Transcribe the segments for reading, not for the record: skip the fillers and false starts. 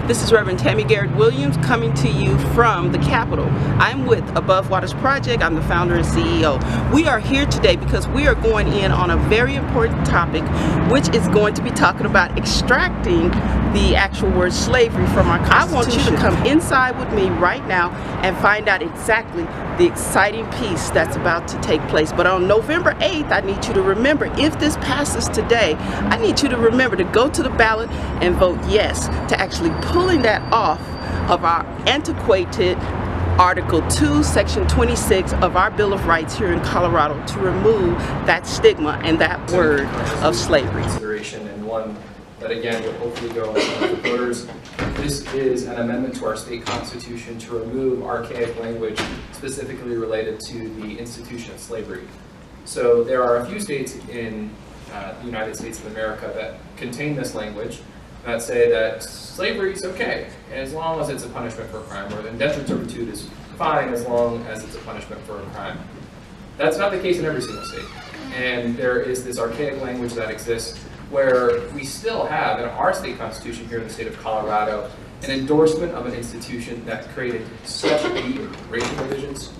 This is Reverend Tammy Garrett Williams coming to you from the Capitol. I'm with Above Waters Project. I'm the founder and CEO. We are here today because we are going in on a very important topic, which is going to be talking about extracting the actual word slavery from our Constitution. I want you to come inside with me right now and find out exactly the exciting piece that's about to take place. But on November 8th, I need you to remember, if this passes today, I need you to remember to go to the ballot and vote yes to actually pulling that off of our antiquated Article 2, Section 26 of our Bill of Rights here in Colorado, to remove that stigma and that word of slavery. Consideration, and one that again would hopefully go to the voters. This is an amendment to our state constitution to remove archaic language specifically related to the institution of slavery. So there are a few states in the United States of America that contain this language that say that slavery is okay as long as it's a punishment for a crime, or indentured servitude is fine as long as it's a punishment for a crime. That's not the case in every single state. And there is this archaic language that exists where we still have in our state constitution here in the state of Colorado an endorsement of an institution that created such deep racial divisions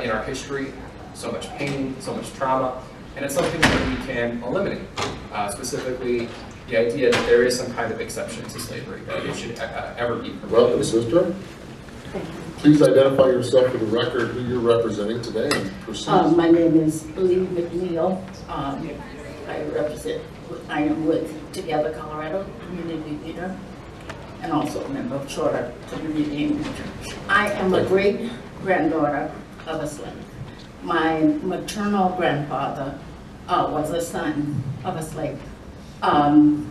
in our history, so much pain, so much trauma, and it's something that we can eliminate, specifically the idea that there is some kind of exception to slavery, that it should ever be permitted. Welcome, sister. Please identify yourself for the record, who you're representing today, and proceed. My name is Lee McNeil. I am with Together Colorado Community Leader and also a member of Shorter Community Manager. I am a great granddaughter of a slave. My maternal grandfather was a son of a slave. And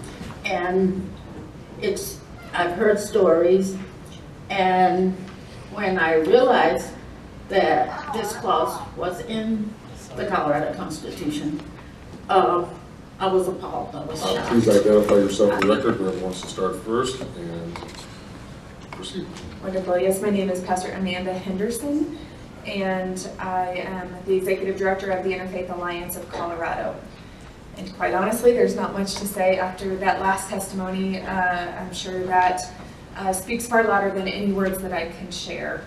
I've heard stories, and when I realized that this clause was in the Colorado Constitution, I was appalled. I was shocked. Please identify yourself for the record. Whoever wants to start first, and proceed. Wonderful. Yes, my name is Pastor Amanda Henderson, and I am the Executive Director of the Interfaith Alliance of Colorado. And quite honestly, there's not much to say after that last testimony. I'm sure that speaks far louder than any words that I can share.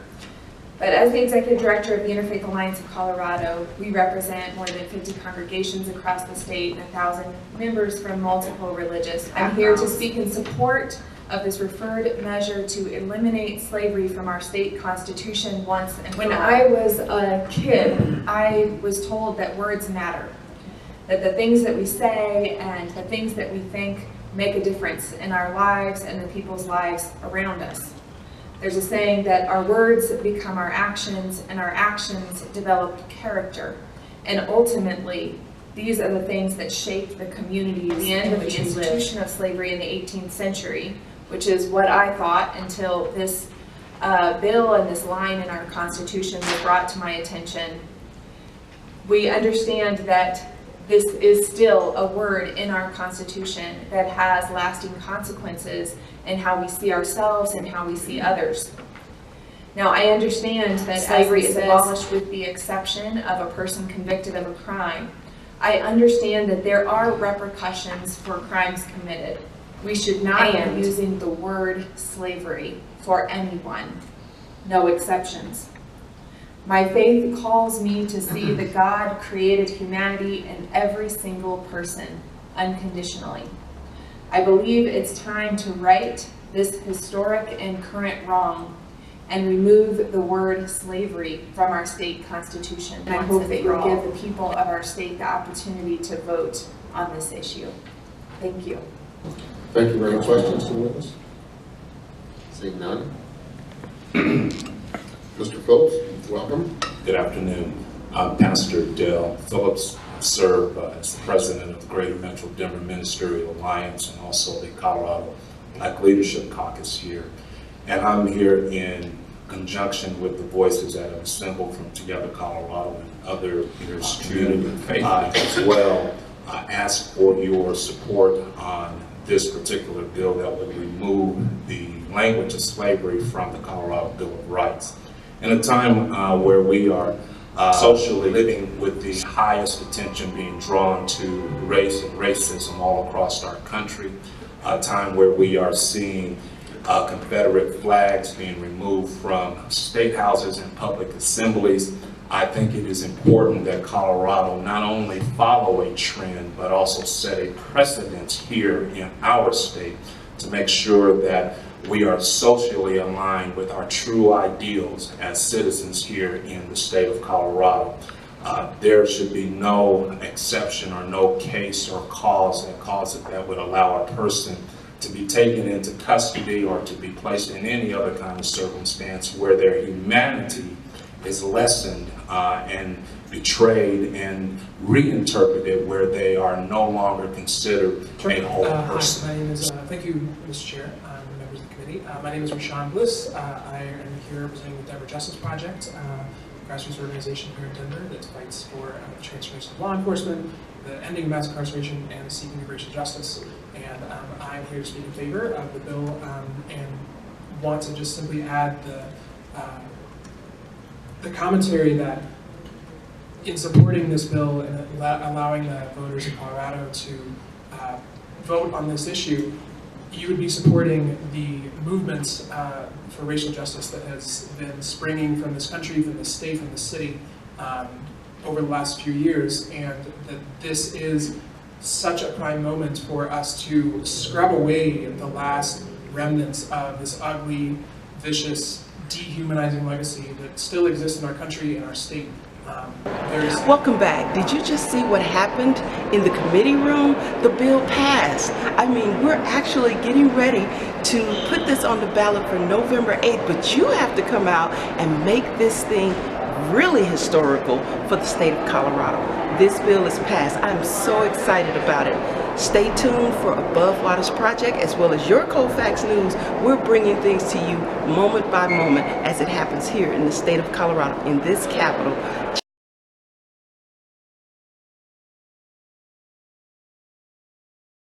But as the Executive Director of the Interfaith Alliance of Colorado, we represent more than 50 congregations across the state and 1,000 members from multiple religious backgrounds. I'm here to speak in support of this referred measure to eliminate slavery from our state constitution once and for all. When I was a kid, I was told that words matter, that the things that we say and the things that we think make a difference in our lives and the people's lives around us. There's a saying that our words become our actions, and our actions develop character. And ultimately, these are the things that shaped the community. The end of the institution of slavery in the 18th century, which is what I thought until this bill and this line in our Constitution was brought to my attention. We understand that this is still a word in our Constitution that has lasting consequences in how we see ourselves and how we see others. Now, I understand that slavery is abolished with the exception of a person convicted of a crime. I understand that there are repercussions for crimes committed. We should not be using the word slavery for anyone, no exceptions. My faith calls me to see that God created humanity in every single person unconditionally. I believe it's time to right this historic and current wrong and remove the word slavery from our state constitution. And I hope that you'll give the people of our state the opportunity to vote on this issue. Thank you. Thank you very much. Questions to the witness? Seeing none. Mr. Phillips, welcome. Good afternoon. I'm Pastor Dale Phillips. I serve as the president of the Greater Metro Denver Ministerial Alliance and also the Colorado Black Leadership Caucus here. And I'm here in conjunction with the voices that have assembled from Together Colorado and other leaders, community as well. I ask for your support on this particular bill that would remove the language of slavery from the Colorado Bill of Rights. In a time where we are socially living with the highest attention being drawn to race and racism all across our country, a time where we are seeing Confederate flags being removed from state houses and public assemblies. I think it is important that Colorado not only follow a trend, but also set a precedent here in our state to make sure that we are socially aligned with our true ideals as citizens here in the state of Colorado. There should be no exception or no case or cause that would allow a person to be taken into custody or to be placed in any other kind of circumstance where their humanity is lessened and betrayed and reinterpreted, where they are no longer considered a whole person. Hi, my name is, thank you, Mr. Chair, members of the committee. My name is Rashawn Bliss. I am here representing the Denver Justice Project, a grassroots organization here in Denver that fights for the transformation of law enforcement, the ending of mass incarceration, and the seeking of racial justice. And I'm here to speak in favor of the bill and want to just simply add the commentary that in supporting this bill and allowing the voters in Colorado to vote on this issue, you would be supporting the movements for racial justice that has been springing from this country, from the state, from the city over the last few years, and that this is such a prime moment for us to scrub away the last remnants of this ugly, vicious, dehumanizing legacy that still exists in our country and our state. Welcome back. Did you just see what happened in the committee room? The bill passed. I mean, we're actually getting ready to put this on the ballot for November 8th, but you have to come out and make this thing really historical for the state of Colorado. This bill is passed. I'm so excited about it. Stay tuned for Above Waters Project as well as your Colfax News. We're bringing things to you moment by moment as it happens here in the state of Colorado, in this capital.